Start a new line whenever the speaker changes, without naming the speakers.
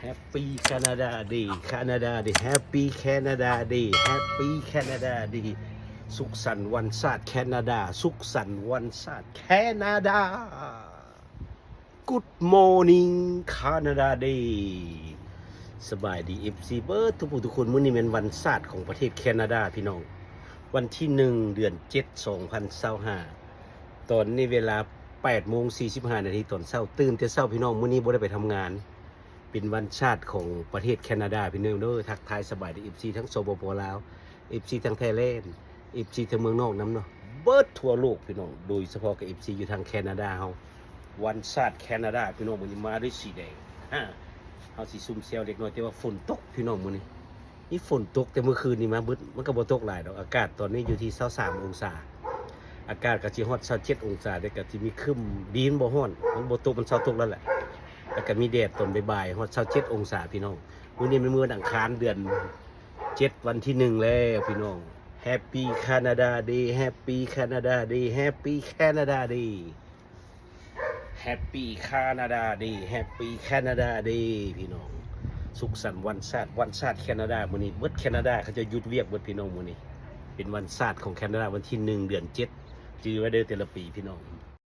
Happy Canada Day Canada Day Happy Canada Day Happy Canada Day สุขสันต์วันชาติแคนาดาสุขสันต์วันชาติแคนาดา Good morning Canada Day สบายดี FC เบิร์ดทุกคนมื้อนี้เป็นวันชาติของประเทศแคนาดาพี่น้องวันที่1เดือน7 2025ตอนนี้เวลา8:45 นาทีตอนเช้าตื่นแต่เช้าพี่น้องมื้อนี้บ่ได้ไปทำงานเป็นวันชาติของประเทศแคนาดาพี่น้องเด้อทักทายสบายดี FC ทั้งสปป.ลาว FC ทั้งไทยแลนด์ FC ทั้งเมืองนอกน้ำเนาะเบิดทั่วโลกพี่น้องโดยเฉพาะกับ FC อยู่ทางแคนาดาเฮาวันชาติแคนาดาพี่น้องมื้อนี้มาด้วยสีแดงเฮาสิซุ่มเซลเด็กน้อยแต่ว่าฝนตกพี่น้องมื้อนี้นี่ฝนตกแต่เมื่อคืนนี้มาบึดมันก็บ่ตกหลายดอกอากาศตอนนี้อยู่ที่23องศาอากาศก็สิฮอด27องศาแต่ก็สิมีครึ้มดีนบ่ฮ้อนมันบ่ตกมันเช้าตกแล้วแหละแล้วก็มีแดดตอนบ่ายๆฮอด27องศาพี่น้องมื้อนี้เป็นมื้อวันอังคารเดือน7วันที่1แล้วพี่น้อง Happy Canada Day Happy Canada Day Happy Canada Day Happy Canada Day Happy Canada Day พี่น้องสุขสันต์วันชาติแคนาดามื้อนี้เบิดแคนาดาเขาจะหยุดเวียกเบิดพี่น้องมื้อนี้เป็นวันชาติของแคนาดาวันที่1เดือน7จื้อไว้เด้อแต่ละปีพี่น้อง